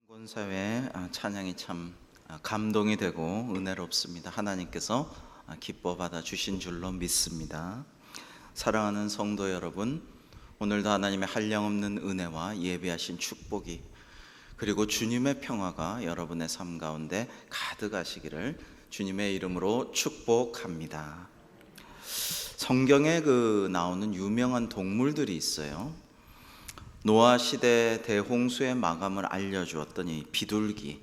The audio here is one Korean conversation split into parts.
한국사회 찬양이 참 감동이 되고 은혜롭습니다. 하나님께서 기뻐 받아 주신 줄로 믿습니다. 사랑하는 성도 여러분, 오늘도 하나님의 한량없는 은혜와 예비하신 축복이 그리고 주님의 평화가 여러분의 삶 가운데 가득하시기를 주님의 이름으로 축복합니다. 성경에 나오는 유명한 동물들이 있어요. 노아 시대 대홍수의 마감을 알려주었던 이 비둘기,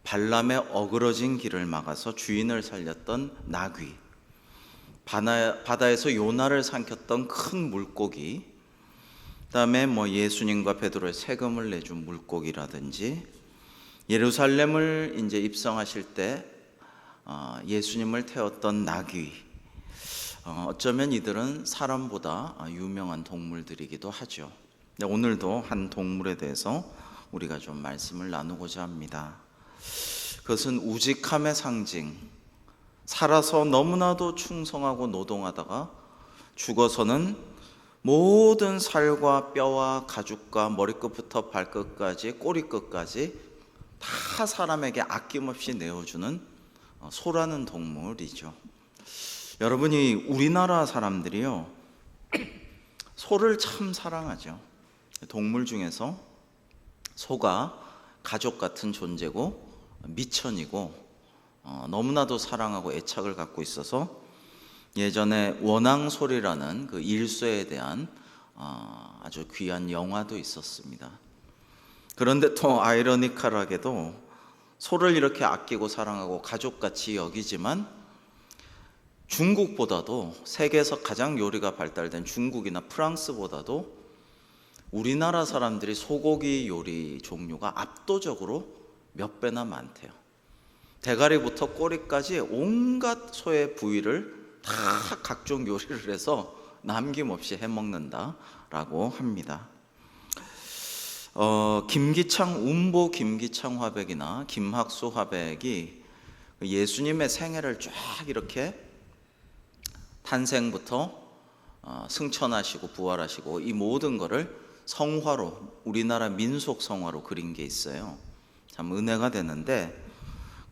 발람의 어그러진 길을 막아서 주인을 살렸던 나귀, 바다에서 요나를 삼켰던 큰 물고기, 그다음에 예수님과 베드로의 세금을 내준 물고기라든지, 예루살렘을 이제 입성하실 때 예수님을 태웠던 나귀, 어쩌면 이들은 사람보다 유명한 동물들이기도 하죠. 오늘도 한 동물에 대해서 우리가 좀 말씀을 나누고자 합니다. 그것은 우직함의 상징, 살아서 너무나도 충성하고 노동하다가 죽어서는 모든 살과 뼈와 가죽과 머리끝부터 발끝까지 꼬리끝까지 다 사람에게 아낌없이 내어주는 소라는 동물이죠. 여러분이 우리나라 사람들이요, 소를 참 사랑하죠. 동물 중에서 소가 가족 같은 존재고 미천이고 너무나도 사랑하고 애착을 갖고 있어서 예전에 원앙소리라는 그 일소에 대한 아주 귀한 영화도 있었습니다. 그런데 또 아이러니컬하게도 소를 이렇게 아끼고 사랑하고 가족같이 여기지만 중국보다도 세계에서 가장 요리가 발달된 중국이나 프랑스보다도 우리나라 사람들이 소고기 요리 종류가 압도적으로 몇 배나 많대요. 대가리부터 꼬리까지 온갖 소의 부위를 다 각종 요리를 해서 남김없이 해먹는다라고 합니다. 운보 김기창 화백이나 김학수 화백이 예수님의 생애를 쫙 이렇게 탄생부터 승천하시고 부활하시고 이 모든 거를 성화로, 우리나라 민속 성화로 그린 게 있어요. 참 은혜가 되는데,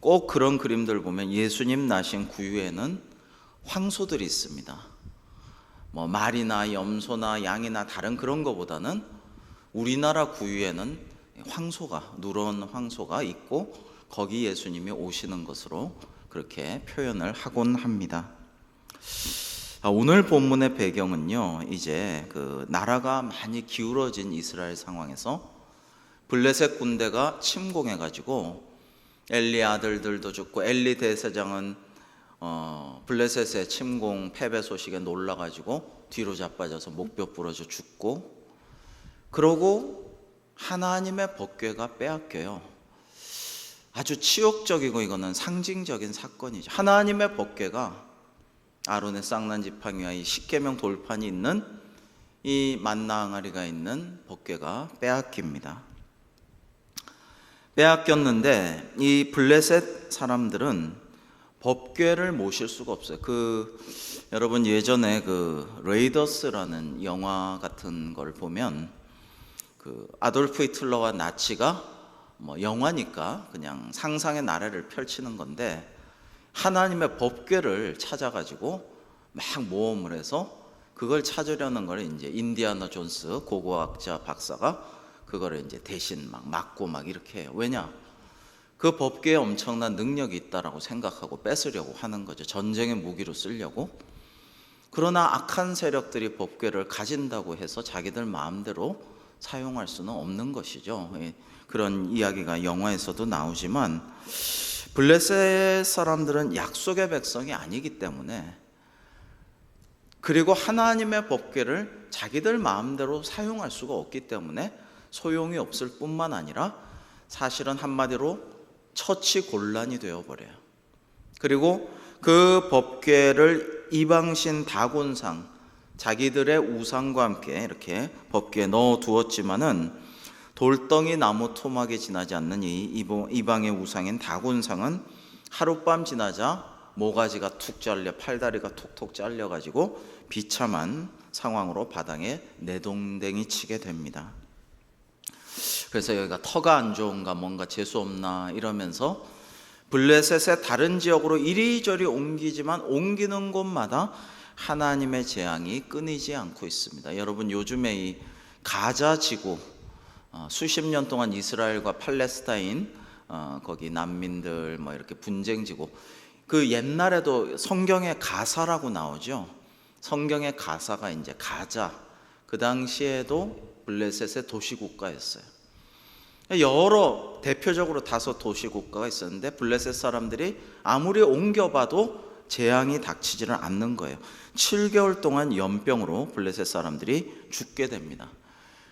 꼭 그런 그림들 보면 예수님 나신 구유에는 황소들이 있습니다. 말이나 염소나 양이나 다른 그런 거보다는 우리나라 구유에는 황소가, 누런 황소가 있고 거기 예수님이 오시는 것으로 그렇게 표현을 하곤 합니다. 오늘 본문의 배경은요, 이제 나라가 많이 기울어진 이스라엘 상황에서 블레셋 군대가 침공해가지고 엘리 아들들도 죽고, 엘리 대제사장은 블레셋의 침공 패배 소식에 놀라가지고 뒤로 자빠져서 목뼈 부러져 죽고, 그러고 하나님의 법궤가 빼앗겨요. 아주 치욕적이고 이거는 상징적인 사건이죠. 하나님의 법궤가 아론의 쌍난 지팡이 위에 십계명 돌판이 있는 이 만나 항아리가 있는 법궤가 빼앗깁니다. 빼앗겼는데 이 블레셋 사람들은 법궤를 모실 수가 없어요. 여러분 예전에 레이더스라는 영화 같은 걸 보면 아돌프 히틀러와 나치가 영화니까 그냥 상상의 나래를 펼치는 건데, 하나님의 법궤를 찾아가지고 막 모험을 해서 그걸 찾으려는 걸 이제 인디아나 존스 고고학자 박사가 그거를 이제 대신 막고 이렇게 해요. 왜냐? 그 법궤에 엄청난 능력이 있다라고 생각하고 뺏으려고 하는 거죠. 전쟁의 무기로 쓰려고. 그러나 악한 세력들이 법궤를 가진다고 해서 자기들 마음대로 사용할 수는 없는 것이죠. 그런 이야기가 영화에서도 나오지만, 블레셋 사람들은 약속의 백성이 아니기 때문에, 그리고 하나님의 법궤를 자기들 마음대로 사용할 수가 없기 때문에 소용이 없을 뿐만 아니라 사실은 한마디로 처치곤란이 되어버려요. 그리고 그 법궤를 이방신 다곤상, 자기들의 우상과 함께 이렇게 법궤에 넣어 두었지만은 돌덩이 나무 토막이 지나지 않는 이 이방의 우상인 다곤상은 하룻밤 지나자 모가지가 툭 잘려 팔다리가 톡톡 잘려가지고 비참한 상황으로 바닥에 내동댕이 치게 됩니다. 그래서 여기가 터가 안 좋은가, 뭔가 재수 없나 이러면서 블레셋의 다른 지역으로 이리저리 옮기지만 옮기는 곳마다 하나님의 재앙이 끊이지 않고 있습니다. 여러분, 요즘에 이 가자 지구, 수십 년 동안 이스라엘과 팔레스타인 거기 난민들 뭐 이렇게 분쟁지고, 그 옛날에도 성경에 가사라고 나오죠. 성경의 가사가 이제 가자, 그 당시에도 블레셋의 도시국가였어요. 여러 대표적으로 5 도시국가가 있었는데 블레셋 사람들이 아무리 옮겨봐도 재앙이 닥치지를 않는 거예요. 7개월 동안 연병으로 블레셋 사람들이 죽게 됩니다.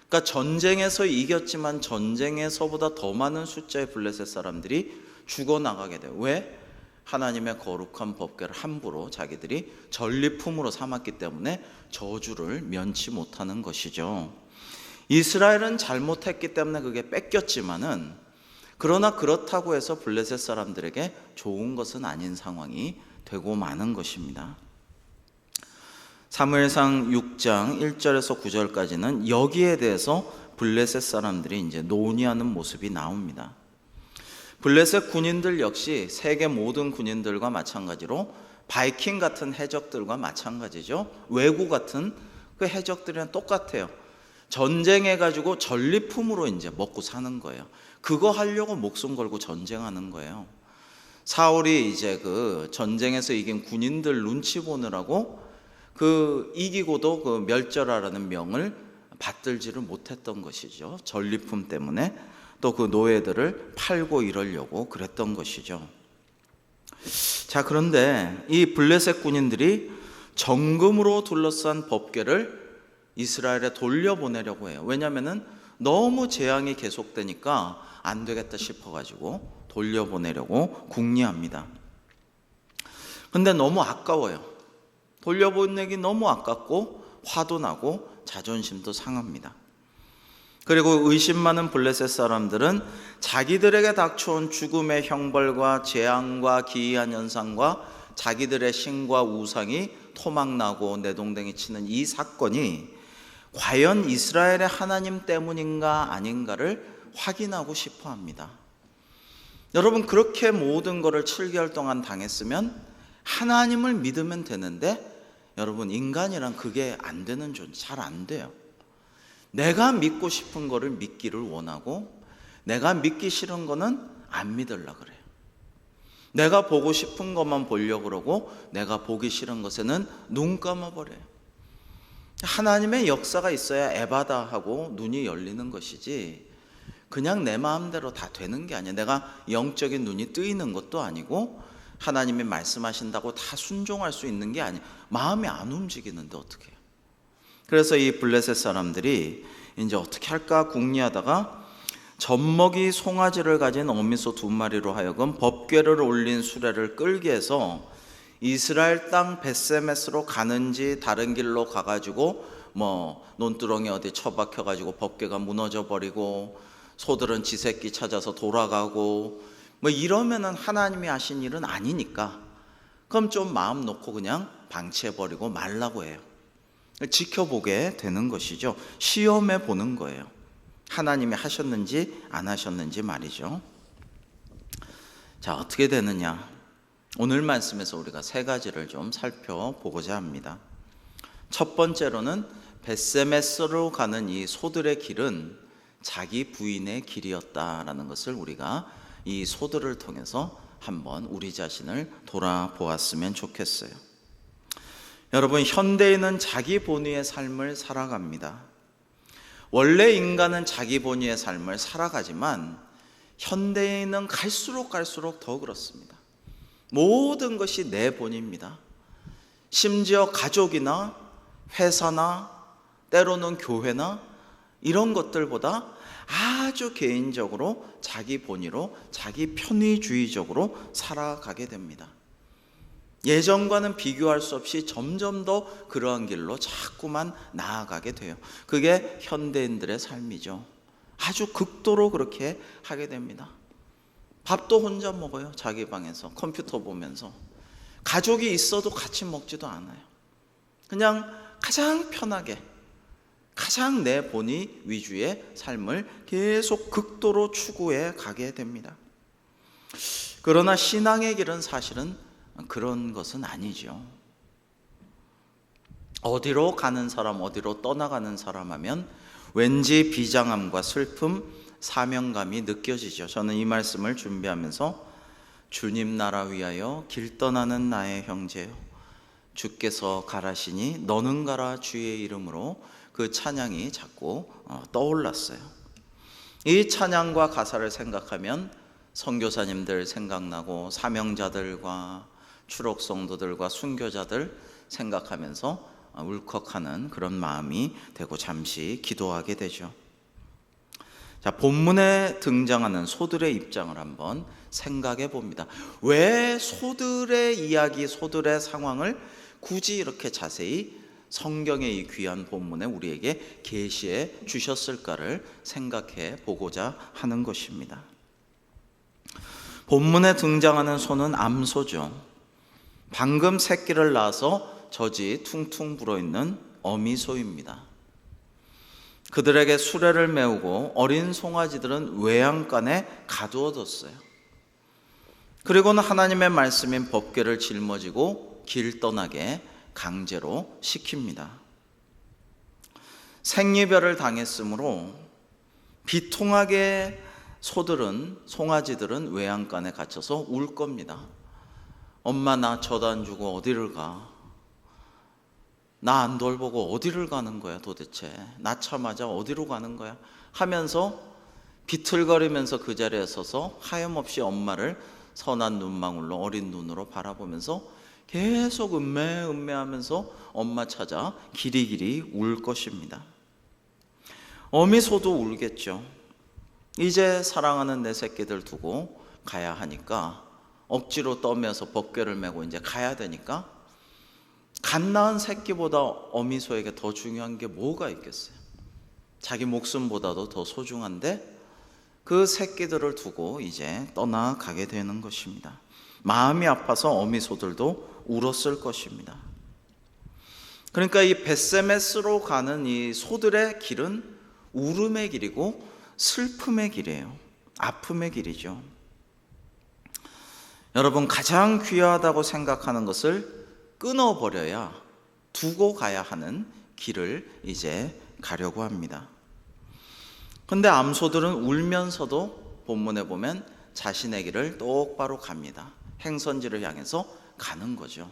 그러니까 전쟁에서 이겼지만 전쟁에서보다 더 많은 숫자의 블레셋 사람들이 죽어나가게 돼요. 왜? 하나님의 거룩한 법궤를 함부로 자기들이 전리품으로 삼았기 때문에 저주를 면치 못하는 것이죠. 이스라엘은 잘못했기 때문에 그게 뺏겼지만은, 그러나 그렇다고 해서 블레셋 사람들에게 좋은 것은 아닌 상황이 되고 마는 것입니다. 사무엘상 6장 1절에서 9절까지는 여기에 대해서 블레셋 사람들이 이제 논의하는 모습이 나옵니다. 블레셋 군인들 역시 세계 모든 군인들과 마찬가지로 바이킹 같은 해적들과 마찬가지죠. 왜구 같은 그 해적들이랑 똑같아요. 전쟁해가지고 전리품으로 이제 먹고 사는 거예요. 그거 하려고 목숨 걸고 전쟁하는 거예요. 사울이 이제 그 전쟁에서 이긴 군인들 눈치 보느라고 그 이기고도 그 멸절하라는 명을 받들지를 못했던 것이죠. 전리품 때문에 또 그 노예들을 팔고 이러려고 그랬던 것이죠. 자, 그런데 이 블레셋 군인들이 정금으로 둘러싼 법궤를 이스라엘에 돌려보내려고 해요. 왜냐하면 너무 재앙이 계속되니까 안 되겠다 싶어가지고 돌려보내려고 궁리합니다. 근데 너무 아까워요. 돌려보내기 너무 아깝고 화도 나고 자존심도 상합니다. 그리고 의심 많은 블레셋 사람들은 자기들에게 닥쳐온 죽음의 형벌과 재앙과 기이한 현상과 자기들의 신과 우상이 토막나고 내동댕이 치는 이 사건이 과연 이스라엘의 하나님 때문인가 아닌가를 확인하고 싶어 합니다. 여러분, 그렇게 모든 것을 7개월 동안 당했으면 하나님을 믿으면 되는데, 여러분, 인간이란 그게 안 되는 존재, 잘 안 돼요. 내가 믿고 싶은 거를 믿기를 원하고 내가 믿기 싫은 거는 안 믿으려고 그래요. 내가 보고 싶은 것만 보려고 그러고 내가 보기 싫은 것에는 눈 감아버려요. 하나님의 역사가 있어야 에바다 하고 눈이 열리는 것이지, 그냥 내 마음대로 다 되는 게 아니에요. 내가 영적인 눈이 뜨이는 것도 아니고 하나님이 말씀하신다고 다 순종할 수 있는 게 아니에요. 마음이 안 움직이는데 어떻게 해요? 그래서 이 블레셋 사람들이 이제 어떻게 할까 궁리하다가 젖먹이 송아지를 가진 어미소 2마리로 하여금 법궤를 올린 수레를 끌게 해서 이스라엘 땅 벳세메스로 가는지 다른 길로 가가지고 뭐 논두렁에 어디 처박혀가지고 법궤가 무너져 버리고 소들은 지 새끼 찾아서 돌아가고 뭐 이러면은 하나님이 하신 일은 아니니까 그럼 좀 마음 놓고 그냥 방치해버리고 말라고 해요. 지켜보게 되는 것이죠. 시험해 보는 거예요. 하나님이 하셨는지 안 하셨는지 말이죠. 자, 어떻게 되느냐? 오늘 말씀에서 우리가 3가지를 좀 살펴보고자 합니다. 첫 번째로는 벳세메스로 가는 이 소들의 길은 자기 부인의 길이었다라는 것을 우리가 이 소들을 통해서 한번 우리 자신을 돌아보았으면 좋겠어요. 여러분, 현대인은 자기 본위의 삶을 살아갑니다. 원래 인간은 자기 본위의 삶을 살아가지만 현대인은 갈수록 더 그렇습니다. 모든 것이 내 본입니다. 심지어 가족이나 회사나 때로는 교회나 이런 것들보다 아주 개인적으로 자기 본위로 자기 편의주의적으로 살아가게 됩니다. 예전과는 비교할 수 없이 점점 더 그러한 길로 자꾸만 나아가게 돼요. 그게 현대인들의 삶이죠. 아주 극도로 그렇게 하게 됩니다. 밥도 혼자 먹어요. 자기 방에서 컴퓨터 보면서. 가족이 있어도 같이 먹지도 않아요. 그냥 가장 편하게 가장 내 본의 위주의 삶을 계속 극도로 추구해 가게 됩니다. 그러나 신앙의 길은 사실은 그런 것은 아니죠. 어디로 가는 사람, 어디로 떠나가는 사람 하면 왠지 비장함과 슬픔, 사명감이 느껴지죠. 저는 이 말씀을 준비하면서 주님 나라 위하여 길 떠나는 나의 형제요, 주께서 가라시니 너는 가라 주의 이름으로, 그 찬양이 자꾸 떠올랐어요. 이 찬양과 가사를 생각하면 선교사님들 생각나고 사명자들과 추록 성도들과 순교자들 생각하면서 울컥하는 그런 마음이 되고 잠시 기도하게 되죠. 자, 본문에 등장하는 소들의 입장을 한번 생각해 봅니다. 왜 소들의 이야기, 소들의 상황을 굳이 이렇게 자세히 성경의 이 귀한 본문에 우리에게 계시해 주셨을까를 생각해 보고자 하는 것입니다. 본문에 등장하는 소는 암소죠. 방금 새끼를 낳아서 젖이 퉁퉁 불어있는 어미소입니다. 그들에게 수레를 메우고 어린 송아지들은 외양간에 가두어뒀어요. 그리고는 하나님의 말씀인 법궤를 짊어지고 길 떠나게 강제로 시킵니다. 생리별을 당했으므로 비통하게 송아지들은 외양간에 갇혀서 울 겁니다. 엄마, 나 젖 안 주고 어디를 가? 나 안 돌보고 어디를 가는 거야 도대체? 낳자마자 어디로 가는 거야? 하면서 비틀거리면서 그 자리에 서서 하염없이 엄마를 선한 눈망울로, 어린 눈으로 바라보면서 계속 음매하면서 엄마 찾아 기리기리 울 것입니다. 어미소도 울겠죠. 이제 사랑하는 내 새끼들 두고 가야 하니까, 억지로 떠매서 법궤를 메고 이제 가야 되니까, 갓 낳은 새끼보다 어미소에게 더 중요한 게 뭐가 있겠어요? 자기 목숨보다도 더 소중한데 그 새끼들을 두고 이제 떠나가게 되는 것입니다. 마음이 아파서 어미소들도 울었을 것입니다. 그러니까 이 벳세메스로 가는 이 소들의 길은 울음의 길이고 슬픔의 길이에요. 아픔의 길이죠. 여러분, 가장 귀하다고 생각하는 것을 끊어버려야 두고 가야 하는 길을 이제 가려고 합니다. 근데 암소들은 울면서도 본문에 보면 자신의 길을 똑바로 갑니다. 행선지를 향해서 가는 거죠.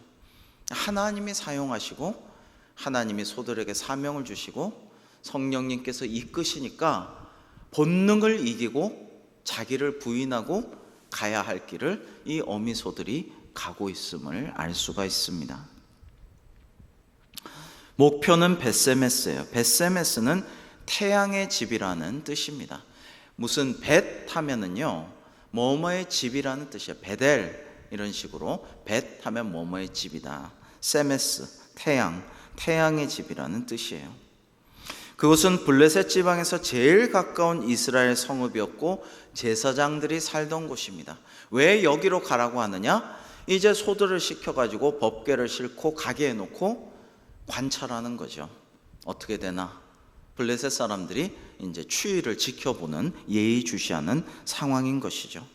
하나님이 사용하시고 하나님이 소들에게 사명을 주시고 성령님께서 이끄시니까 본능을 이기고 자기를 부인하고 가야 할 길을 이 어미소들이 가고 있음을 알 수가 있습니다. 목표는 벳세메스예요. 벳세메스는 태양의 집이라는 뜻입니다. 무슨 벳 하면은요, 뭐뭐의 집이라는 뜻이에요. 베델, 이런 식으로 벳 하면 뭐뭐의 집이다. 세메스, 태양의 집이라는 뜻이에요. 그곳은 블레셋 지방에서 제일 가까운 이스라엘 성읍이었고 제사장들이 살던 곳입니다. 왜 여기로 가라고 하느냐? 이제 소들을 시켜가지고 법궤를 싣고 가게 해놓고 관찰하는 거죠. 어떻게 되나? 블레셋 사람들이 이제 추위를 지켜보는, 예의주시하는 상황인 것이죠.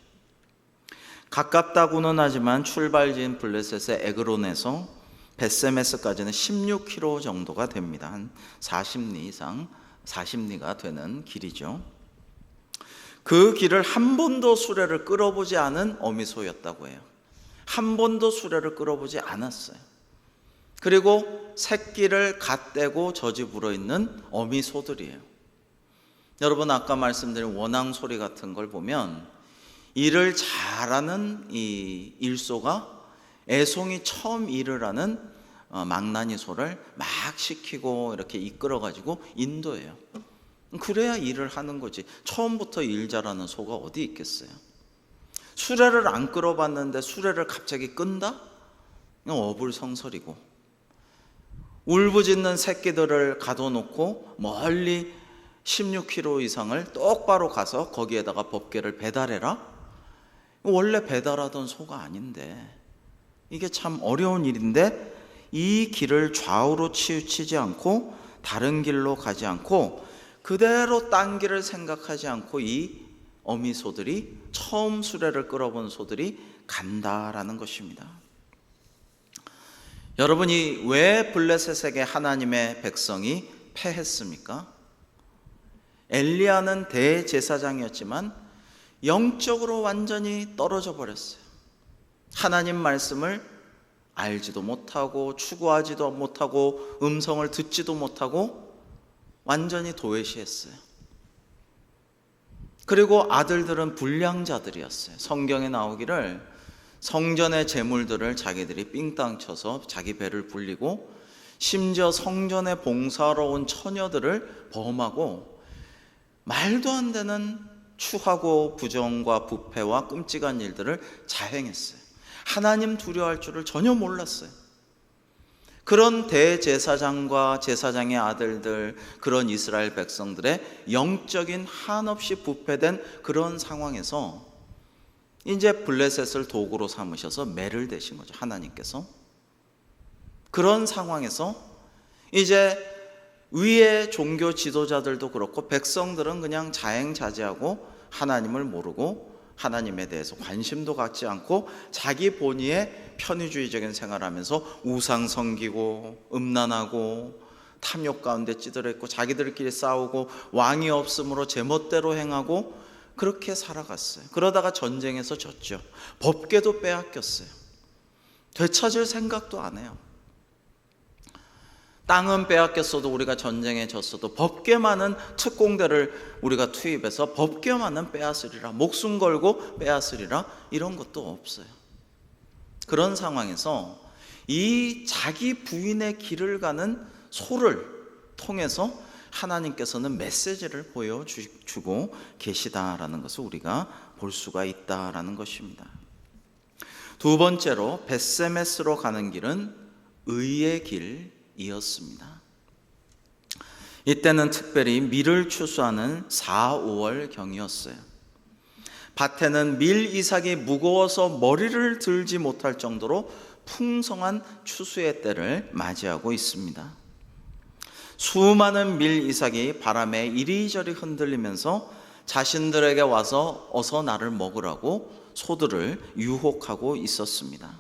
가깝다고는 하지만 출발지인 블레셋의 에그론에서 벳세메스까지는 16km 정도가 됩니다. 한 40리가 되는 길이죠. 그 길을 한 번도 수레를 끌어보지 않은 어미소였다고 해요. 한 번도 수레를 끌어보지 않았어요. 그리고 새끼를 갓대고 젖이 불어있는 어미소들이에요. 여러분, 아까 말씀드린 원앙 소리 같은 걸 보면 일을 잘하는 이 일소가 애송이 처음 일을 하는 망나니 소를 막 시키고 이렇게 이끌어가지고 인도해요. 그래야 일을 하는 거지. 처음부터 일 잘하는 소가 어디 있겠어요? 수레를 안 끌어봤는데 수레를 갑자기 끈다? 어불성설이고, 울부짖는 새끼들을 가둬놓고 멀리 16km 이상을 똑바로 가서 거기에다가 법궤를 배달해라? 원래 배달하던 소가 아닌데, 이게 참 어려운 일인데 이 길을 좌우로 치우치지 않고 다른 길로 가지 않고 그대로 딴 길을 생각하지 않고 이 어미소들이, 처음 수레를 끌어본 소들이 간다라는 것입니다. 여러분이 왜 블레셋에게 하나님의 백성이 패했습니까? 엘리야는 대제사장이었지만 영적으로 완전히 떨어져 버렸어요. 하나님 말씀을 알지도 못하고 추구하지도 못하고 음성을 듣지도 못하고 완전히 도외시했어요. 그리고 아들들은 불량자들이었어요. 성경에 나오기를 성전의 제물들을 자기들이 삥땅 쳐서 자기 배를 불리고, 심지어 성전에 봉사하러 온 처녀들을 범하고 말도 안 되는 추하고 부정과 부패와 끔찍한 일들을 자행했어요. 하나님 두려워할 줄을 전혀 몰랐어요. 그런 대제사장과 제사장의 아들들, 그런 이스라엘 백성들의 영적인 한없이 부패된 그런 상황에서 이제 블레셋을 도구로 삼으셔서 매를 대신 거죠, 하나님께서. 그런 상황에서 이제 위의 종교 지도자들도 그렇고 백성들은 그냥 자행자제하고 하나님을 모르고 하나님에 대해서 관심도 갖지 않고 자기 본의의 편의주의적인 생활을 하면서 우상 섬기고 음란하고 탐욕 가운데 찌들어 있고 자기들끼리 싸우고 왕이 없으므로 제멋대로 행하고 그렇게 살아갔어요. 그러다가 전쟁에서 졌죠. 법궤도 빼앗겼어요. 되찾을 생각도 안 해요. 땅은 빼앗겼어도, 우리가 전쟁에 졌어도 법궤만은, 특공대를 우리가 투입해서 법궤만은 빼앗으리라, 목숨 걸고 빼앗으리라, 이런 것도 없어요. 그런 상황에서 이 자기 부인의 길을 가는 소를 통해서 하나님께서는 메시지를 보여주고 계시다라는 것을 우리가 볼 수가 있다라는 것입니다. 두 번째로 벳세메스로 가는 길은 의의 길이었습니다. 이때는 특별히 밀을 추수하는 4, 5월 경이었어요. 밭에는 밀 이삭이 무거워서 머리를 들지 못할 정도로 풍성한 추수의 때를 맞이하고 있습니다. 수많은 밀 이삭이 바람에 이리저리 흔들리면서 자신들에게 와서 어서 나를 먹으라고 소들을 유혹하고 있었습니다.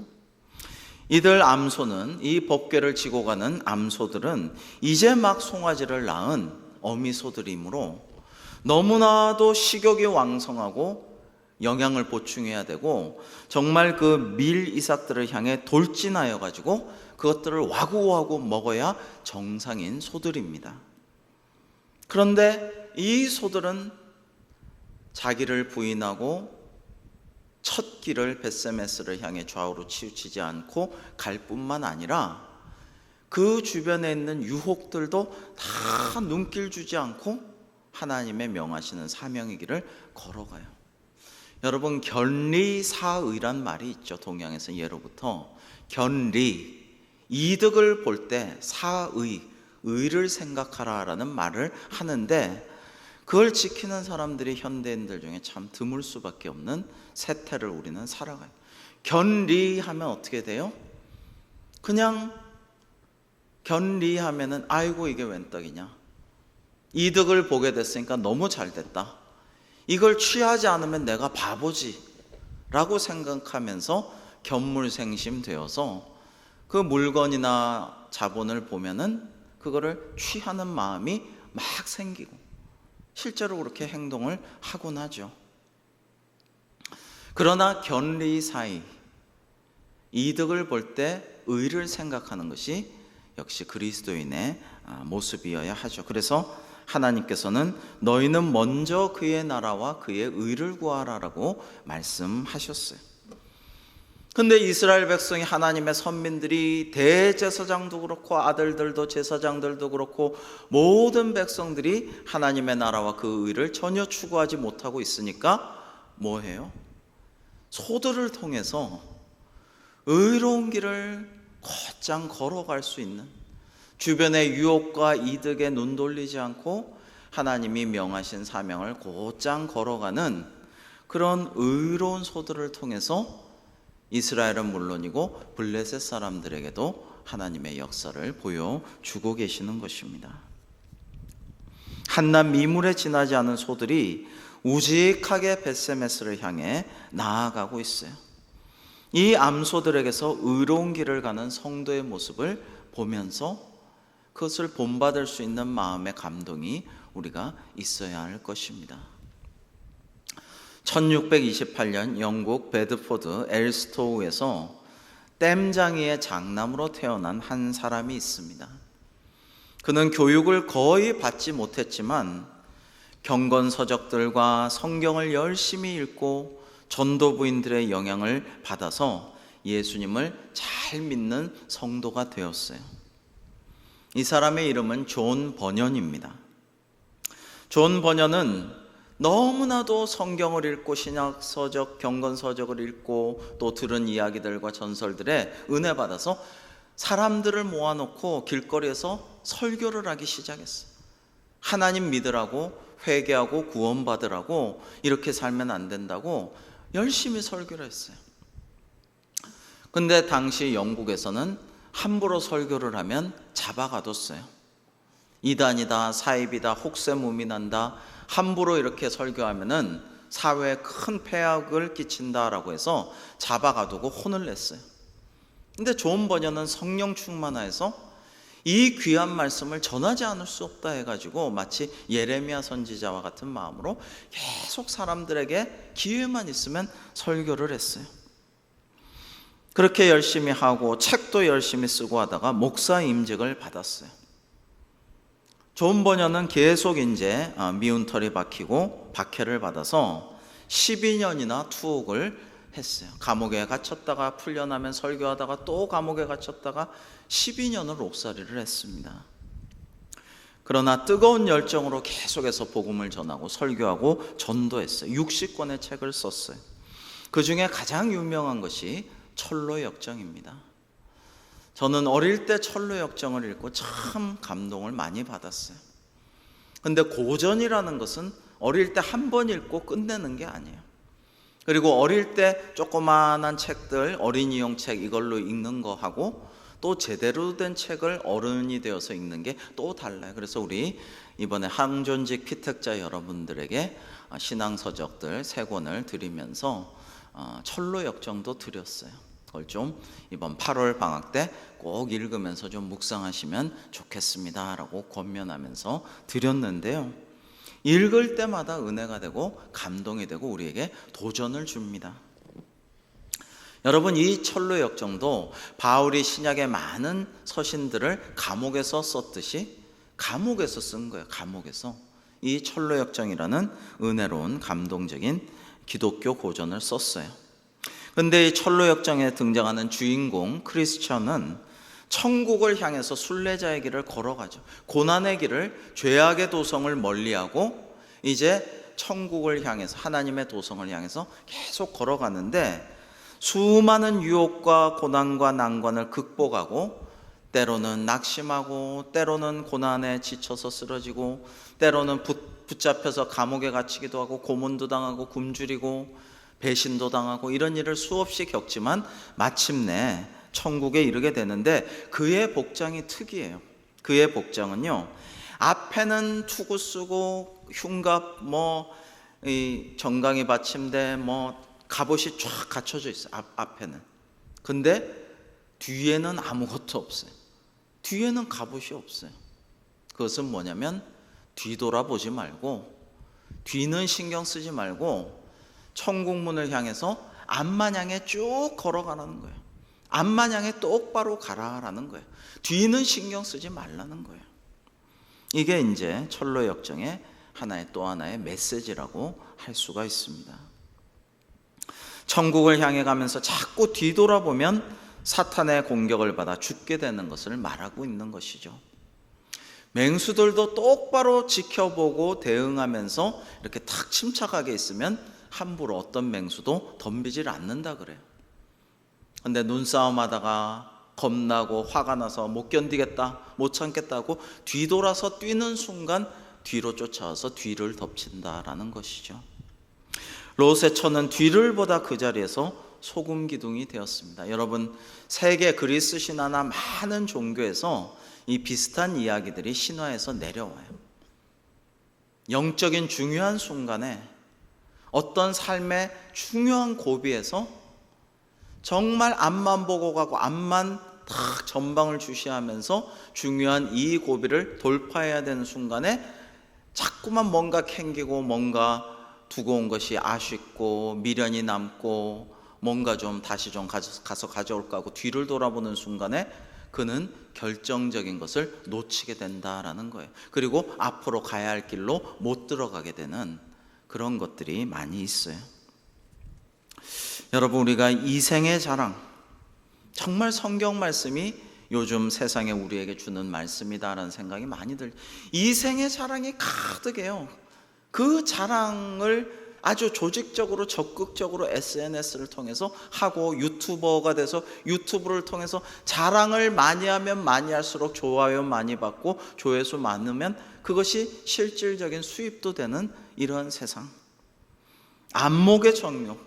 이들 암소는, 이 법궤를 지고 가는 암소들은 이제 막 송아지를 낳은 어미소들이므로 너무나도 식욕이 왕성하고 영양을 보충해야 되고, 정말 그 밀 이삭들을 향해 돌진하여 가지고 그것들을 와구와구 먹어야 정상인 소들입니다. 그런데 이 소들은 자기를 부인하고 첫 길을 벳세메스를 향해 좌우로 치우치지 않고 갈 뿐만 아니라 그 주변에 있는 유혹들도 다 눈길 주지 않고 하나님의 명하시는 사명의 길을 걸어가요. 여러분, 견리사의란 말이 있죠. 동양에서 예로부터 견리, 이득을 볼 때 사의, 의를 생각하라라는 말을 하는데, 그걸 지키는 사람들이 현대인들 중에 참 드물 수밖에 없는 세태를 우리는 살아가요. 견리하면 어떻게 돼요? 그냥 견리하면은 아이고 이게 웬 떡이냐, 이득을 보게 됐으니까 너무 잘 됐다, 이걸 취하지 않으면 내가 바보지 라고 생각하면서 견물생심 되어서 그 물건이나 자본을 보면은 그거를 취하는 마음이 막 생기고 실제로 그렇게 행동을 하곤 하죠. 그러나 견리사의, 이득을 볼 때 의를 생각하는 것이 역시 그리스도인의 모습이어야 하죠. 그래서 하나님께서는 너희는 먼저 그의 나라와 그의 의를 구하라라고 말씀하셨어요. 근데 이스라엘 백성이, 하나님의 선민들이, 대제사장도 그렇고 아들들도 제사장들도 그렇고 모든 백성들이 하나님의 나라와 그 의를 전혀 추구하지 못하고 있으니까 뭐 해요? 소들을 통해서 의로운 길을 곧장 걸어갈 수 있는, 주변의 유혹과 이득에 눈 돌리지 않고 하나님이 명하신 사명을 곧장 걸어가는 그런 의로운 소들을 통해서 이스라엘은 물론이고 블레셋 사람들에게도 하나님의 역사를 보여주고 계시는 것입니다. 한낱 미물에 지나지 않은 소들이 우직하게 벳세메스를 향해 나아가고 있어요. 이 암소들에게서 의로운 길을 가는 성도의 모습을 보면서 그것을 본받을 수 있는 마음의 감동이 우리가 있어야 할 것입니다. 1628년 영국 베드포드 엘스토우에서 댐장이의 장남으로 태어난 한 사람이 있습니다. 그는 교육을 거의 받지 못했지만 경건서적들과 성경을 열심히 읽고 전도부인들의 영향을 받아서 예수님을 잘 믿는 성도가 되었어요. 이 사람의 이름은 존 버년입니다. 존 버년은 너무나도 성경을 읽고 신약서적, 경건서적을 읽고 또 들은 이야기들과 전설들에 은혜 받아서 사람들을 모아놓고 길거리에서 설교를 하기 시작했어요. 하나님 믿으라고, 회개하고 구원받으라고, 이렇게 살면 안 된다고 열심히 설교를 했어요. 근데 당시 영국에서는 함부로 설교를 하면 잡아가뒀어요. 이단이다, 사입이다, 혹세무민한다, 함부로 이렇게 설교하면은 사회에 큰 폐악을 끼친다라고 해서 잡아가두고 혼을 냈어요. 근데 존 버년은 성령 충만하여서 이 귀한 말씀을 전하지 않을 수 없다 해가지고 마치 예레미야 선지자와 같은 마음으로 계속 사람들에게 기회만 있으면 설교를 했어요. 그렇게 열심히 하고 책도 열심히 쓰고 하다가 목사 임직을 받았어요. 존 버년은 계속 이제 미운 털이 박히고 박해를 받아서 12년이나 투옥을 했어요. 감옥에 갇혔다가 풀려나면 설교하다가 또 감옥에 갇혔다가 12년을 옥살이를 했습니다. 그러나 뜨거운 열정으로 계속해서 복음을 전하고 설교하고 전도했어요. 60권의 책을 썼어요. 그 중에 가장 유명한 것이 철로 역정입니다. 저는 어릴 때 철로 역정을 읽고 참 감동을 많이 받았어요. 근데 고전이라는 것은 어릴 때 한 번 읽고 끝내는 게 아니에요. 그리고 어릴 때 조그마한 책들, 어린이용 책 이걸로 읽는 거하고 또 제대로 된 책을 어른이 되어서 읽는 게 또 달라요. 그래서 우리 이번에 항존직 피택자 여러분들에게 신앙서적들 3권을 드리면서 철로 역정도 드렸어요. 그걸 좀 이번 8월 방학 때 꼭 읽으면서 좀 묵상하시면 좋겠습니다 라고 권면하면서 드렸는데요, 읽을 때마다 은혜가 되고 감동이 되고 우리에게 도전을 줍니다. 여러분, 이 철로 역정도 바울이 신약의 많은 서신들을 감옥에서 썼듯이 감옥에서 쓴 거예요. 감옥에서 이 철로 역정이라는 은혜로운 감동적인 기독교 고전을 썼어요. 근데 이 철로 역정에 등장하는 주인공 크리스천은 천국을 향해서 순례자의 길을 걸어가죠. 고난의 길을, 죄악의 도성을 멀리하고 이제 천국을 향해서, 하나님의 도성을 향해서 계속 걸어가는데 수많은 유혹과 고난과 난관을 극복하고 때로는 낙심하고 때로는 고난에 지쳐서 쓰러지고 때로는 붙잡혀서 감옥에 갇히기도 하고 고문도 당하고 굶주리고 배신도 당하고 이런 일을 수없이 겪지만 마침내 천국에 이르게 되는데 그의 복장이 특이해요. 그의 복장은요, 앞에는 투구 쓰고 흉갑, 이 정강이 받침대, 갑옷이 쫙 갖춰져 있어요. 앞에는. 근데 뒤에는 아무것도 없어요. 뒤에는 갑옷이 없어요. 그것은 뭐냐면 뒤돌아보지 말고, 뒤는 신경 쓰지 말고 천국문을 향해서 앞만 향해 쭉 걸어가라는 거예요. 앞만 향해 똑바로 가라라는 거예요. 뒤는 신경 쓰지 말라는 거예요. 이게 이제 철로 역정의 또 하나의 메시지라고 할 수가 있습니다. 천국을 향해 가면서 자꾸 뒤돌아보면 사탄의 공격을 받아 죽게 되는 것을 말하고 있는 것이죠. 맹수들도 똑바로 지켜보고 대응하면서 이렇게 탁 침착하게 있으면 함부로 어떤 맹수도 덤비질 않는다 그래요. 근데 눈싸움 하다가 겁나고 화가 나서 못 견디겠다, 못 참겠다고 뒤돌아서 뛰는 순간 뒤로 쫓아와서 뒤를 덮친다라는 것이죠. 롯의 처는 뒤를 보다 그 자리에서 소금 기둥이 되었습니다. 여러분, 세계 그리스 신화나 많은 종교에서 이 비슷한 이야기들이 신화에서 내려와요. 영적인 중요한 순간에 어떤 삶의 중요한 고비에서 정말 앞만 보고 가고 앞만 딱 전방을 주시하면서 중요한 이 고비를 돌파해야 되는 순간에 자꾸만 뭔가 캥기고 뭔가 두고 온 것이 아쉽고 미련이 남고 뭔가 좀 다시 좀 가서 가져올까 하고 뒤를 돌아보는 순간에 그는 결정적인 것을 놓치게 된다라는 거예요. 그리고 앞으로 가야 할 길로 못 들어가게 되는 그런 것들이 많이 있어요. 여러분, 우리가 이생의 자랑, 정말 성경 말씀이 요즘 세상에 우리에게 주는 말씀이다라는 생각이 많이 들어요. 이생의 자랑이 가득해요. 그 자랑을 아주 조직적으로 적극적으로 SNS를 통해서 하고 유튜버가 돼서 유튜브를 통해서 자랑을 많이 하면 많이 할수록 좋아요 많이 받고 조회수 많으면 그것이 실질적인 수입도 되는 이런 세상. 안목의 정욕,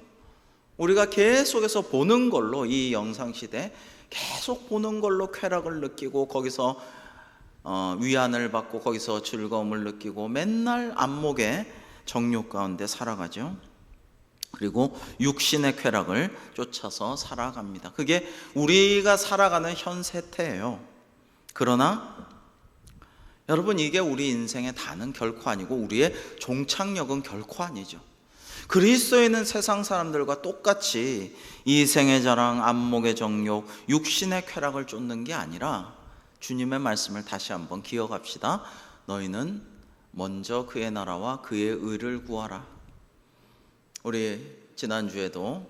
우리가 계속해서 보는 걸로, 이 영상시대 계속 보는 걸로 쾌락을 느끼고 거기서 위안을 받고 거기서 즐거움을 느끼고 맨날 안목의 정욕 가운데 살아가죠. 그리고 육신의 쾌락을 쫓아서 살아갑니다. 그게 우리가 살아가는 현 세태예요. 그러나 여러분, 이게 우리 인생의 다는 결코 아니고 우리의 종착역은 결코 아니죠. 그리스도에 있는 세상 사람들과 똑같이 이생의 자랑, 안목의 정욕, 육신의 쾌락을 쫓는 게 아니라 주님의 말씀을 다시 한번 기억합시다. 너희는 먼저 그의 나라와 그의 의를 구하라. 우리 지난주에도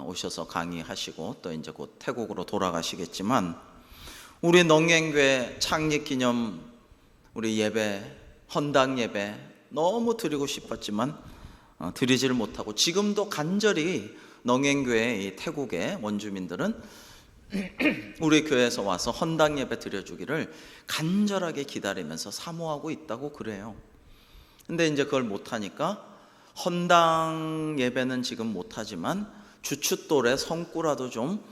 오셔서 강의하시고 또 이제 곧 태국으로 돌아가시겠지만 우리 농행교회 창립기념 우리 예배, 헌당 예배 너무 드리고 싶었지만 드리지를 못하고 지금도 간절히 농행교회 태국의 원주민들은 우리 교회에서 와서 헌당 예배 드려주기를 간절하게 기다리면서 사모하고 있다고 그래요. 근데 이제 그걸 못하니까 헌당 예배는 지금 못하지만 주춧돌에 성구라도 좀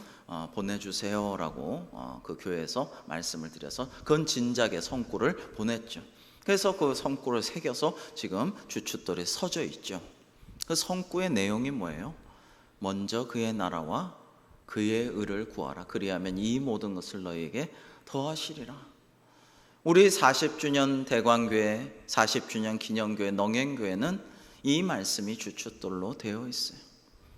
보내주세요 라고 그 교회에서 말씀을 드려서 그건 진작에 성구를 보냈죠. 그래서 그 성구를 새겨서 지금 주춧돌에 서져 있죠. 그 성구의 내용이 뭐예요? 먼저 그의 나라와 그의 의를 구하라. 그리하면 이 모든 것을 너희에게 더하시리라. 우리 40주년 대광교회, 40주년 기념교회, 농행교회는 이 말씀이 주춧돌로 되어 있어요.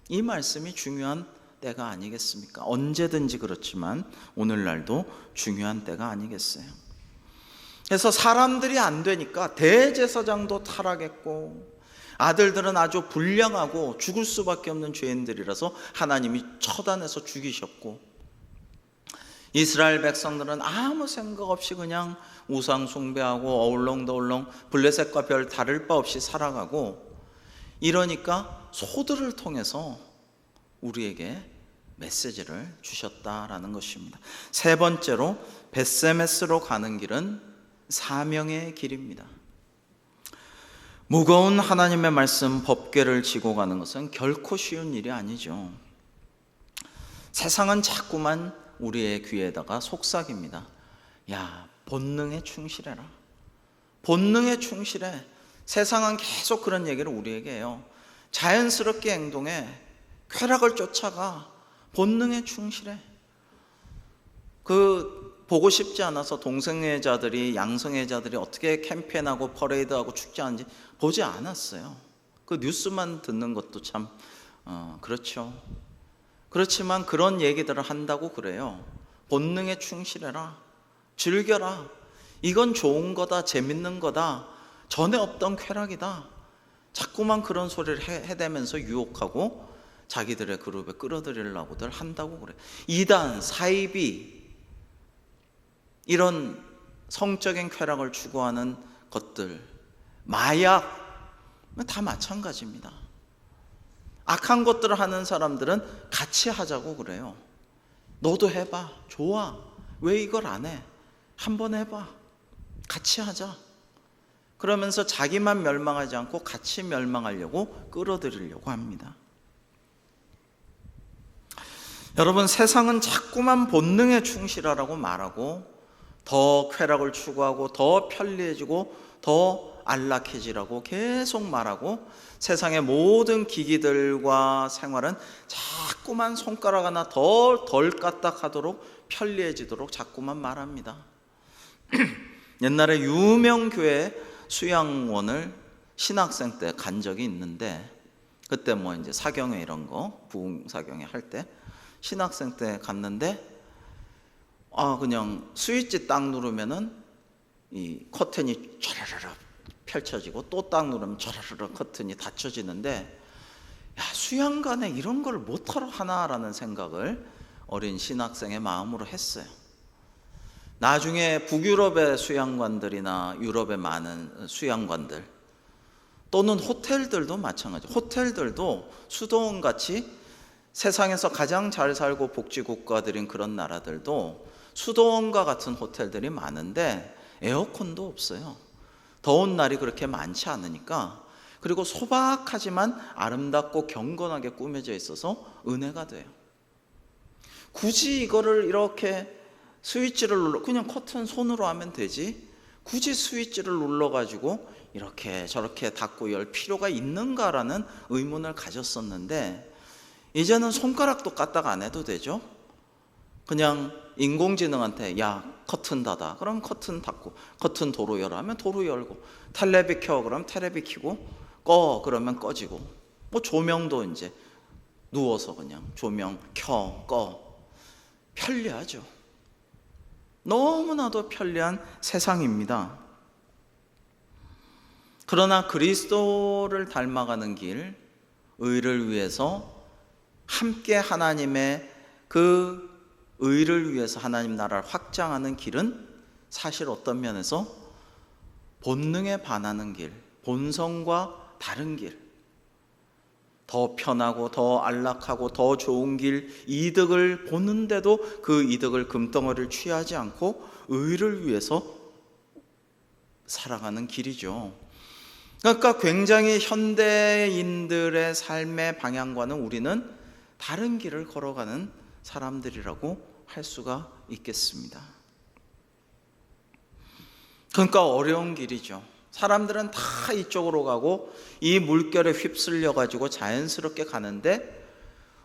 이 말씀이 중요한 때가 아니겠습니까? 언제든지 그렇지만 오늘날도 중요한 때가 아니겠어요? 그래서 사람들이 안 되니까 대제사장도 타락했고 아들들은 아주 불량하고 죽을 수밖에 없는 죄인들이라서 하나님이 처단해서 죽이셨고 이스라엘 백성들은 아무 생각 없이 그냥 우상 숭배하고 어울렁더울렁 블레셋과 별 다를 바 없이 살아가고 이러니까 소들을 통해서 우리에게 메시지를 주셨다라는 것입니다. 세 번째로 벳세메스로 가는 길은 사명의 길입니다. 무거운 하나님의 말씀 법궤를 지고 가는 것은 결코 쉬운 일이 아니죠. 세상은 자꾸만 우리의 귀에다가 속삭입니다. 야, 본능에 충실해라. 본능에 충실해. 세상은 계속 그런 얘기를 우리에게 해요. 자연스럽게 행동해. 쾌락을 쫓아가. 본능에 충실해. 보고 싶지 않아서 동성애자들이 양성애자들이 어떻게 캠페인하고 퍼레이드하고 축제하는지 보지 않았어요. 그 뉴스만 듣는 것도 참 그렇죠. 그렇지만 그런 얘기들을 한다고 그래요. 본능에 충실해라. 즐겨라. 이건 좋은 거다. 재밌는 거다. 전에 없던 쾌락이다. 자꾸만 그런 소리를 해대면서 유혹하고 자기들의 그룹에 끌어들이려고들 한다고 그래. 이단, 사이비 이런 성적인 쾌락을 추구하는 것들, 마약 다 마찬가지입니다. 악한 것들을 하는 사람들은 같이 하자고 그래요. 너도 해봐. 좋아. 왜 이걸 안 해? 한번 해봐. 같이 하자. 그러면서 자기만 멸망하지 않고 같이 멸망하려고 끌어들이려고 합니다. 여러분, 세상은 자꾸만 본능에 충실하라고 말하고 더 쾌락을 추구하고 더 편리해지고 더 안락해지라고 계속 말하고 세상의 모든 기기들과 생활은 자꾸만 손가락 하나 덜 까딱하도록 편리해지도록 자꾸만 말합니다. 옛날에 유명 교회 수양원을 신학생 때 간 적이 있는데, 그때 뭐 이제 사경회 이런 거 부흥 사경회 할 때 신학생 때 갔는데, 그냥 스위치 딱 누르면은 이 커튼이 촤르르 펼쳐지고 또 딱 누르면 촤르르 커튼이 닫혀지는데, 야, 수양관에 이런 걸 못하러 하나라는 생각을 어린 신학생의 마음으로 했어요. 나중에 북유럽의 수양관들이나 유럽의 많은 수양관들 또는 호텔들도 마찬가지. 호텔들도 수도원같이 세상에서 가장 잘 살고 복지국가들인 그런 나라들도 수도원과 같은 호텔들이 많은데 에어컨도 없어요. 더운 날이 그렇게 많지 않으니까. 그리고 소박하지만 아름답고 경건하게 꾸며져 있어서 은혜가 돼요. 굳이 이거를 이렇게 스위치를 눌러, 그냥 커튼 손으로 하면 되지, 굳이 스위치를 눌러가지고 이렇게 저렇게 닫고 열 필요가 있는가라는 의문을 가졌었는데, 이제는 손가락도 까딱 안 해도 되죠. 그냥 인공지능한테 야 커튼 닫아 그럼 커튼 닫고, 커튼 도로 열어 하면 도로 열고, 텔레비 켜 그럼 텔레비 켜고, 꺼 그러면 꺼지고, 뭐 조명도 이제 누워서 그냥 조명 켜 꺼. 편리하죠. 너무나도 편리한 세상입니다. 그러나 그리스도를 닮아가는 길, 의를 위해서 함께 하나님의 그 의를 위해서 하나님 나라를 확장하는 길은 사실 어떤 면에서 본능에 반하는 길, 본성과 다른 길, 더 편하고 더 안락하고 더 좋은 길, 이득을 보는데도 그 이득을 금덩어리를 취하지 않고 의를 위해서 살아가는 길이죠. 그러니까 굉장히 현대인들의 삶의 방향과는 우리는 다른 길을 걸어가는 사람들이라고 할 수가 있겠습니다. 그러니까 어려운 길이죠. 사람들은 다 이쪽으로 가고 이 물결에 휩쓸려 가지고 자연스럽게 가는데,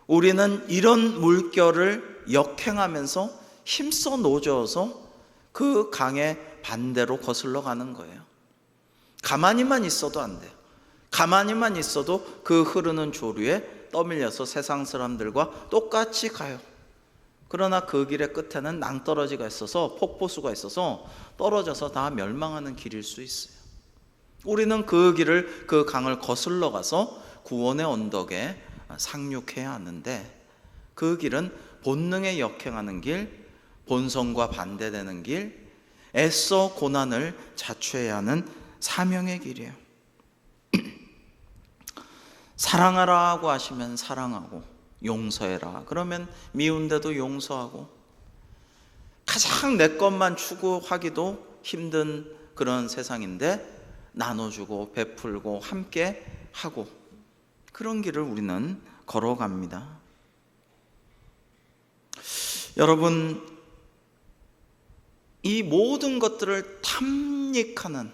우리는 이런 물결을 역행하면서 힘써 노져서 그 강의 반대로 거슬러 가는 거예요. 가만히만 있어도 안 돼요. 가만히만 있어도 그 흐르는 조류에 떠밀려서 세상 사람들과 똑같이 가요. 그러나 그 길의 끝에는 낭떠러지가 있어서, 폭포수가 있어서 떨어져서 다 멸망하는 길일 수 있어요. 우리는 그 길을, 그 강을 거슬러 가서 구원의 언덕에 상륙해야 하는데, 그 길은 본능에 역행하는 길, 본성과 반대되는 길, 애써 고난을 자초해야 하는 사명의 길이에요. 사랑하라고 하시면 사랑하고, 용서해라 그러면 미운데도 용서하고, 가장 내 것만 추구하기도 힘든 그런 세상인데 나눠주고 베풀고 함께 하고, 그런 길을 우리는 걸어갑니다. 여러분, 이 모든 것들을 탐닉하는,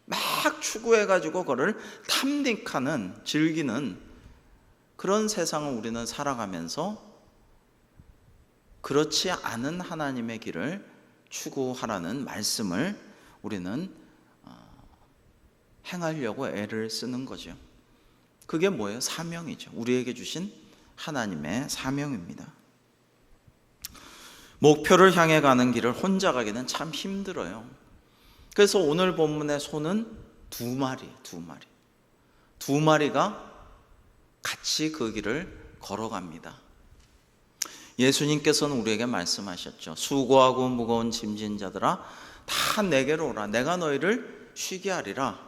막 추구해가지고 그거를 탐닉하는, 즐기는 그런 세상을 우리는 살아가면서 그렇지 않은 하나님의 길을 추구하라는 말씀을 우리는 행하려고 애를 쓰는 거죠. 그게 뭐예요? 사명이죠. 우리에게 주신 하나님의 사명입니다. 목표를 향해 가는 길을 혼자 가기는 참 힘들어요. 그래서 오늘 본문의 소는 두 마리가 같이 그 길을 걸어갑니다. 예수님께서는 우리에게 말씀하셨죠. 수고하고 무거운 짐진 자들아 다 내게로 오라. 내가 너희를 쉬게 하리라.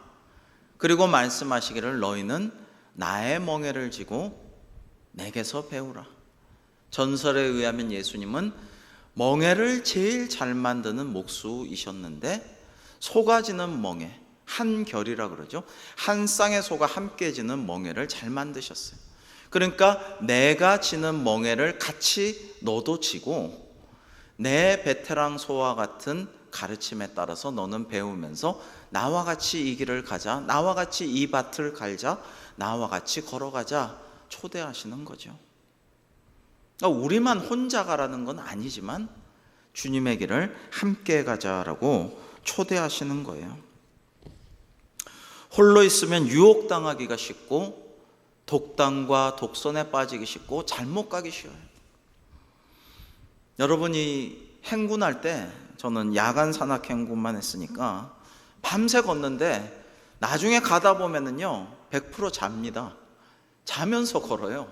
그리고 말씀하시기를 너희는 나의 멍에를 지고 내게서 배우라. 전설에 의하면 예수님은 멍에를 제일 잘 만드는 목수이셨는데, 소가 지는 멍에, 한 결이라 그러죠. 한 쌍의 소가 함께 지는 멍에를 잘 만드셨어요. 그러니까 내가 지는 멍에를 같이 너도 지고 내 베테랑 소와 같은 가르침에 따라서 너는 배우면서 나와 같이 이 길을 가자, 나와 같이 이 밭을 갈자, 나와 같이 걸어가자 초대하시는 거죠. 그러니까 우리만 혼자 가라는 건 아니지만 주님의 길을 함께 가자라고 초대하시는 거예요. 홀로 있으면 유혹당하기가 쉽고 독단과 독선에 빠지기 쉽고 잘못 가기 쉬워요. 여러분이 행군할 때, 저는 야간 산악 행군만 했으니까 밤새 걷는데 나중에 가다 보면은요 100% 잡니다. 자면서 걸어요.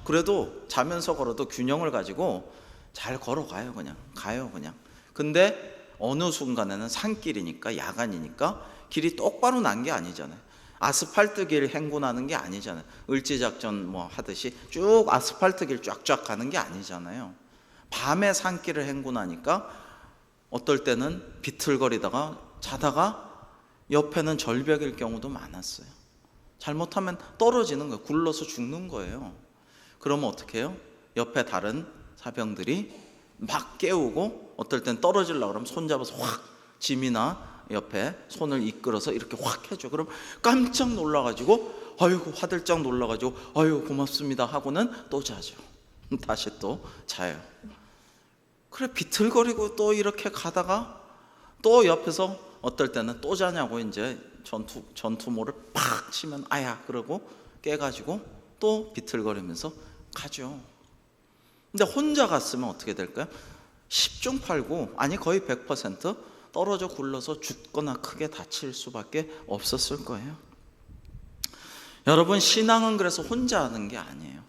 그래도 자면서 걸어도 균형을 가지고 잘 걸어가요. 그냥 가요 그냥. 근데 어느 순간에는 산길이니까, 야간이니까 길이 똑바로 난 게 아니잖아요. 아스팔트 길 행군하는 게 아니잖아요. 을지작전 뭐 하듯이 쭉 아스팔트 길 쫙쫙 가는 게 아니잖아요. 밤에 산길을 행군하니까 어떨 때는 비틀거리다가 자다가 옆에는 절벽일 경우도 많았어요. 잘못하면 떨어지는 거예요. 굴러서 죽는 거예요. 그러면 어떻게 해요? 옆에 다른 사병들이 막 깨우고, 어떨 땐 떨어지려고 그러면 손잡아서 확, 짐이나 옆에 손을 이끌어서 이렇게 확 해줘. 그럼 깜짝 놀라가지고 아이고, 화들짝 놀라가지고 아유 고맙습니다 하고는 또 자죠. 다시 또 자요. 그래, 비틀거리고 또 이렇게 가다가 또 옆에서 어떨 때는 또 자냐고 이제 전투모를 팍 치면 아야 그러고 깨가지고 또 비틀거리면서 가죠. 근데 혼자 갔으면 어떻게 될까요? 10중 8구, 아니 거의 100% 떨어져 굴러서 죽거나 크게 다칠 수밖에 없었을 거예요. 여러분, 신앙은 그래서 혼자 하는 게 아니에요.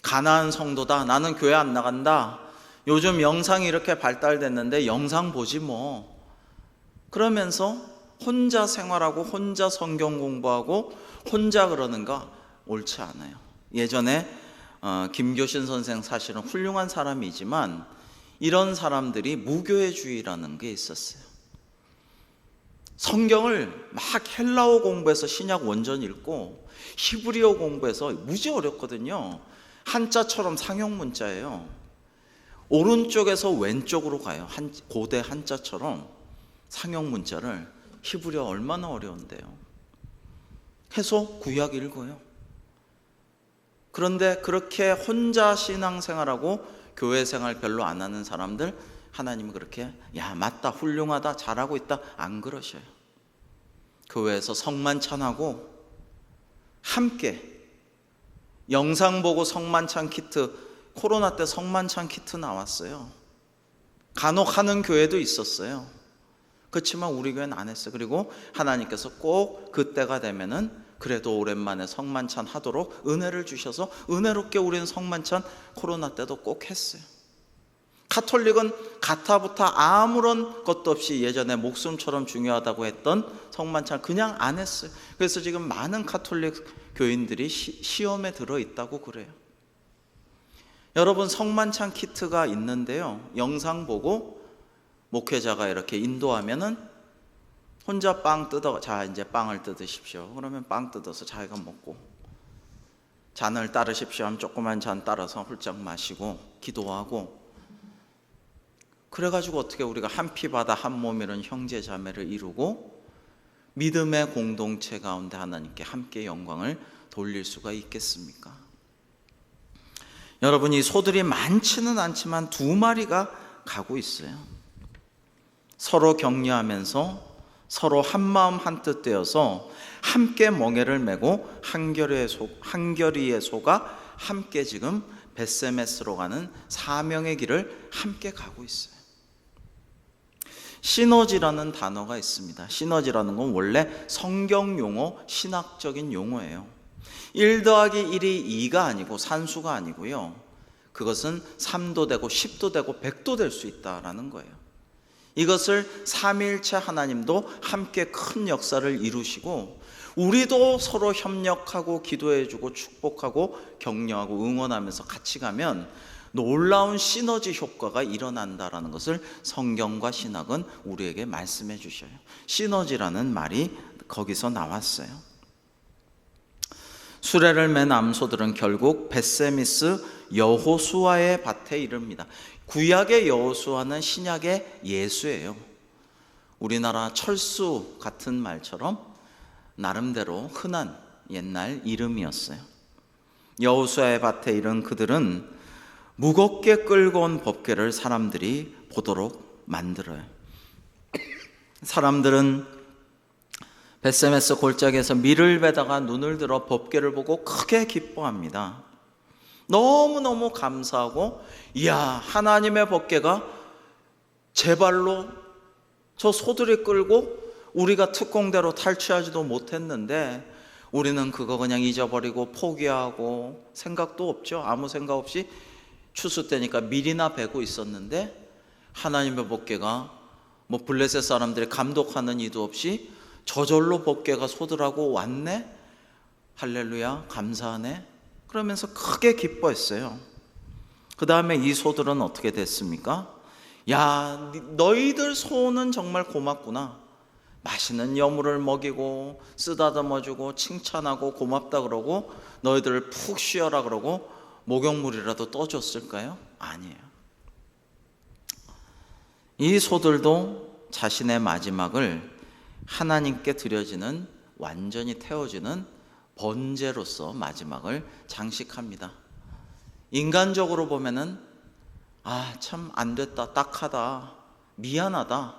가난한 성도다, 나는 교회 안 나간다, 요즘 영상이 이렇게 발달됐는데 영상 보지 뭐, 그러면서 혼자 생활하고 혼자 성경 공부하고 혼자 그러는 거 옳지 않아요. 예전에 김교신 선생 사실은 훌륭한 사람이지만 이런 사람들이 무교회주의라는 게 있었어요. 성경을 막 헬라어 공부해서 신약 원전 읽고 히브리어 공부해서 무지 어렵거든요. 한자처럼 상형 문자예요. 오른쪽에서 왼쪽으로 가요. 고대 한자처럼 상형 문자를. 히브리어 얼마나 어려운데요. 해서 구약 읽어요. 그런데 그렇게 혼자 신앙생활하고 교회 생활 별로 안 하는 사람들, 하나님은 그렇게 야 맞다, 훌륭하다, 잘하고 있다 안 그러셔요. 교회에서 성만찬하고 함께 영상 보고 성만찬 키트, 코로나 때 성만찬 키트 나왔어요. 간혹 하는 교회도 있었어요. 그렇지만 우리 교회는 안 했어요. 그리고 하나님께서 꼭 그때가 되면은 그래도 오랜만에 성만찬 하도록 은혜를 주셔서 은혜롭게 우리는 성만찬 코로나 때도 꼭 했어요. 가톨릭은 가타부타 아무런 것도 없이 예전에 목숨처럼 중요하다고 했던 성만찬 그냥 안 했어요. 그래서 지금 많은 가톨릭 교인들이 시험에 들어있다고 그래요. 여러분, 성만찬 키트가 있는데요, 영상 보고 목회자가 이렇게 인도하면은 혼자 빵 뜯어, 자 이제 빵을 뜯으십시오. 그러면 빵 뜯어서 자기가 먹고, 잔을 따르십시오 하면 조그만 잔 따라서 훌쩍 마시고 기도하고, 그래가지고 어떻게 우리가 한 피 바다 한 몸 이런 형제 자매를 이루고 믿음의 공동체 가운데 하나님께 함께 영광을 돌릴 수가 있겠습니까? 여러분, 이 소들이 많지는 않지만 2마리가 가고 있어요. 서로 격려하면서 서로 한마음 한뜻 되어서 함께 멍에를 메고 한결이의 소가 함께 지금 벳세메스로 가는 사명의 길을 함께 가고 있어요. 시너지라는 단어가 있습니다. 시너지라는 건 원래 성경 용어, 신학적인 용어예요. 1 더하기 1이 2가 아니고 산수가 아니고요, 그것은 3도 되고 10도 되고 100도 될 수 있다라는 거예요. 이것을 삼위일체 하나님도 함께 큰 역사를 이루시고 우리도 서로 협력하고 기도해주고 축복하고 격려하고 응원하면서 같이 가면 놀라운 시너지 효과가 일어난다라는 것을 성경과 신학은 우리에게 말씀해 주셔요. 시너지라는 말이 거기서 나왔어요. 수레를 맨 암소들은 결국 벳세미스 여호수아의 밭에 이릅니다. 구약의 여호수아는 신약의 예수예요. 우리나라 철수 같은 말처럼 나름대로 흔한 옛날 이름이었어요. 여호수아의 밭에 이른 그들은 무겁게 끌고 온 법궤를 사람들이 보도록 만들어요. 사람들은 벳세메스 골짜기에서 밀을 베다가 눈을 들어 법궤를 보고 크게 기뻐합니다. 너무너무 감사하고, 이야, 하나님의 법궤가 제 발로 저 소들이 끌고 우리가 특공대로 탈취하지도 못했는데 우리는 그거 그냥 잊어버리고 포기하고 생각도 없죠. 아무 생각 없이 추수 때니까 밀이나 베고 있었는데 하나님의 법궤가 뭐 블레셋 사람들이 감독하는 이도 없이 저절로 법궤가 소들하고 왔네? 할렐루야, 감사하네? 그러면서 크게 기뻐했어요. 그 다음에 이 소들은 어떻게 됐습니까? 야, 너희들 소는 정말 고맙구나. 맛있는 여물을 먹이고 쓰다듬어주고 칭찬하고 고맙다 그러고 너희들 푹 쉬어라 그러고 목욕물이라도 떠줬을까요? 아니에요. 이 소들도 자신의 마지막을 하나님께 드려지는, 완전히 태워지는 번제로서 마지막을 장식합니다. 인간적으로 보면은 참 안됐다, 딱하다, 미안하다,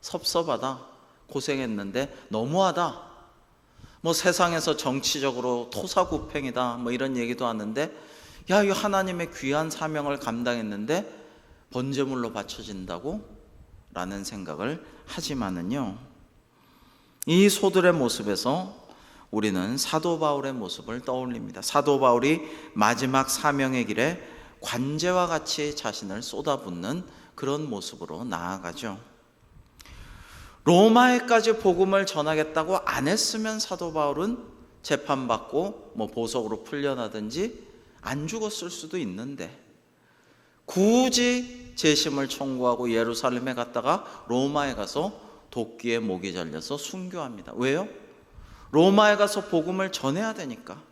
섭섭하다, 고생했는데 너무하다, 뭐 세상에서 정치적으로 토사구팽이다, 뭐 이런 얘기도 하는데, 야, 이 하나님의 귀한 사명을 감당했는데 번제물로 바쳐진다고? 라는 생각을 하지만은요, 이 소들의 모습에서 우리는 사도 바울의 모습을 떠올립니다. 사도 바울이 마지막 사명의 길에 관제와 같이 자신을 쏟아붓는 그런 모습으로 나아가죠. 로마에까지 복음을 전하겠다고 안 했으면 사도 바울은 재판받고 뭐 보석으로 풀려나든지 안 죽었을 수도 있는데, 굳이 재심을 청구하고 예루살렘에 갔다가 로마에 가서 도끼에 목이 잘려서 순교합니다. 왜요? 로마에 가서 복음을 전해야 되니까.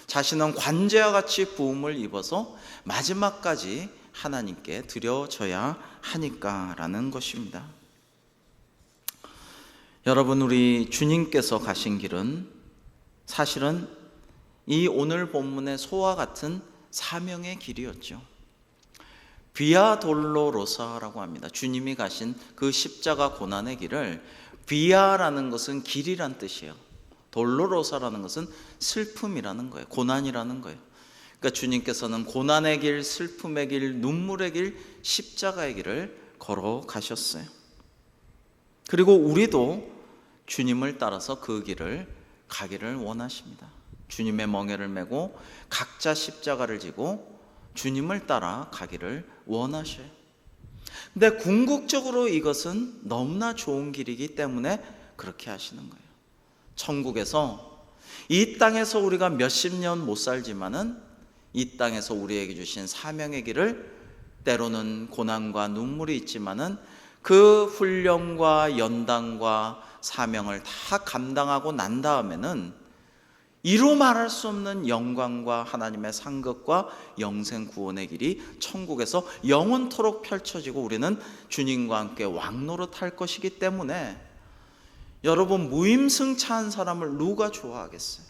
자신은 관제와 같이 부음을 입어서 마지막까지 하나님께 드려져야 하니까라는 것입니다. 여러분, 우리 주님께서 가신 길은 사실은 이 오늘 본문의 소와 같은 사명의 길이었죠. 비아 돌로로사라고 합니다. 주님이 가신 그 십자가 고난의 길을, 비아라는 것은 길이란 뜻이에요. 돌로로사라는 것은 슬픔이라는 거예요. 고난이라는 거예요. 그러니까 주님께서는 고난의 길, 슬픔의 길, 눈물의 길, 십자가의 길을 걸어가셨어요. 그리고 우리도 주님을 따라서 그 길을 가기를 원하십니다. 주님의 멍에를 메고 각자 십자가를 지고 주님을 따라 가기를 원하셔요. 근데 궁극적으로 이것은 너무나 좋은 길이기 때문에 그렇게 하시는 거예요. 천국에서, 이 땅에서 우리가 몇십 년 못 살지만은 이 땅에서 우리에게 주신 사명의 길을, 때로는 고난과 눈물이 있지만은 그 훈련과 연단과 사명을 다 감당하고 난 다음에는 이루 말할 수 없는 영광과 하나님의 상급과 영생 구원의 길이 천국에서 영원토록 펼쳐지고 우리는 주님과 함께 왕노릇할 것이기 때문에, 여러분, 무임승차한 사람을 누가 좋아하겠어요?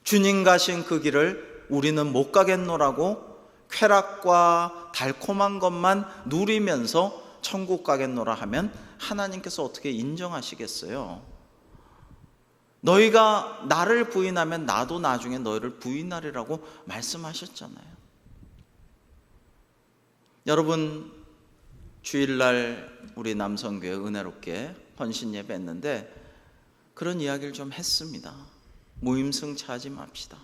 주님 가신 그 길을 우리는 못 가겠노라고 쾌락과 달콤한 것만 누리면서 천국 가겠노라 하면 하나님께서 어떻게 인정하시겠어요? 너희가 나를 부인하면 나도 나중에 너희를 부인하리라고 말씀하셨잖아요. 여러분, 주일날 우리 남성교회 은혜롭게 헌신 예배 했는데 그런 이야기를 좀 했습니다. 무임승차하지 맙시다.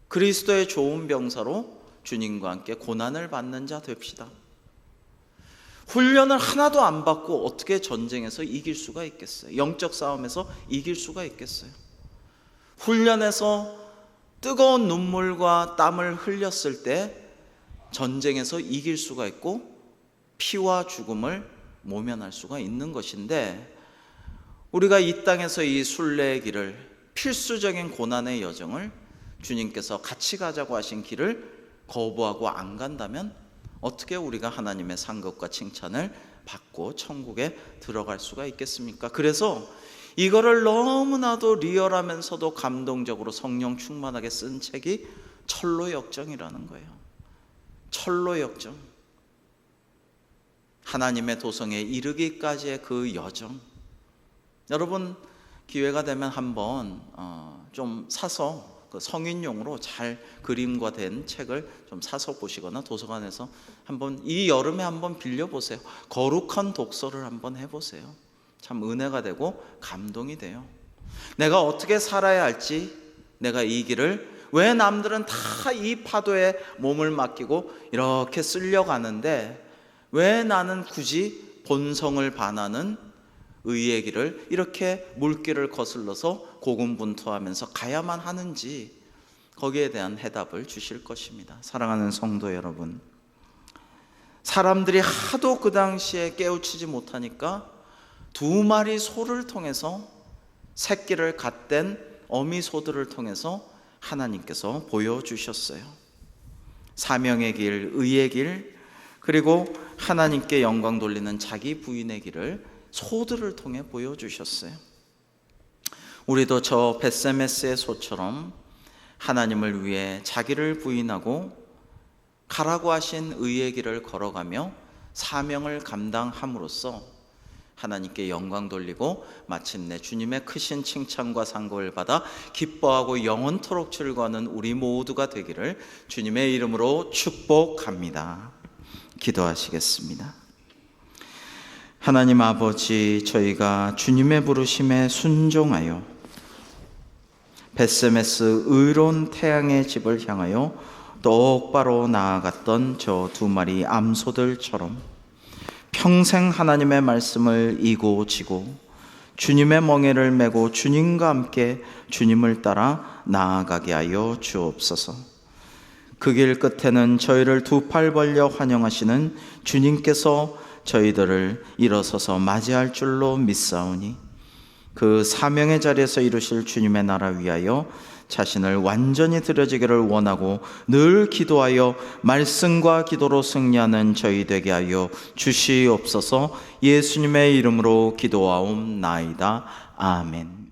그리스도의 좋은 병사로 주님과 함께 고난을 받는 자 됩시다. 훈련을 하나도 안 받고 어떻게 전쟁에서 이길 수가 있겠어요? 영적 싸움에서 이길 수가 있겠어요? 훈련에서 뜨거운 눈물과 땀을 흘렸을 때 전쟁에서 이길 수가 있고 피와 죽음을 모면할 수가 있는 것인데, 우리가 이 땅에서 이 순례의 길을, 필수적인 고난의 여정을 주님께서 같이 가자고 하신 길을 거부하고 안 간다면 어떻게 우리가 하나님의 상급과 칭찬을 받고 천국에 들어갈 수가 있겠습니까? 그래서 이거를 너무나도 리얼하면서도 감동적으로 성령 충만하게 쓴 책이 철로역정이라는 거예요. 철로역정. 하나님의 도성에 이르기까지의 그 여정. 여러분 기회가 되면 한번 좀 사서 그 성인용으로 잘 그림과 된 책을 좀 사서 보시거나 도서관에서 한번 이 여름에 한번 빌려보세요. 거룩한 독서를 한번 해보세요. 참 은혜가 되고 감동이 돼요. 내가 어떻게 살아야 할지, 내가 이 길을 왜 남들은 다 이 파도에 몸을 맡기고 이렇게 쓸려가는데 왜 나는 굳이 본성을 반하는 의의 길을 이렇게 물길을 거슬러서 고군분투하면서 가야만 하는지, 거기에 대한 해답을 주실 것입니다. 사랑하는 성도 여러분, 사람들이 하도 그 당시에 깨우치지 못하니까 2마리 소를 통해서, 새끼를 갓댄 어미소들을 통해서 하나님께서 보여주셨어요. 사명의 길, 의의 길, 그리고 하나님께 영광 돌리는 자기 부인의 길을 소들을 통해 보여주셨어요. 우리도 저 벳세메스의 소처럼 하나님을 위해 자기를 부인하고 가라고 하신 의의 길을 걸어가며 사명을 감당함으로써 하나님께 영광 돌리고 마침내 주님의 크신 칭찬과 상급을 받아 기뻐하고 영원토록 즐거워하는 우리 모두가 되기를 주님의 이름으로 축복합니다. 기도하시겠습니다. 하나님 아버지, 저희가 주님의 부르심에 순종하여 벳세메스 의로운 태양의 집을 향하여 똑바로 나아갔던 저 2마리 암소들처럼 평생 하나님의 말씀을 이고 지고 주님의 멍에를 메고 주님과 함께 주님을 따라 나아가게 하여 주옵소서. 그 길 끝에는 저희를 2팔 벌려 환영하시는 주님께서 저희들을 일어서서 맞이할 줄로 믿사오니 그 사명의 자리에서 이루실 주님의 나라 위하여 자신을 완전히 드려지기를 원하고 늘 기도하여 말씀과 기도로 승리하는 저희 되게 하여 주시옵소서. 예수님의 이름으로 기도하옵나이다. 아멘.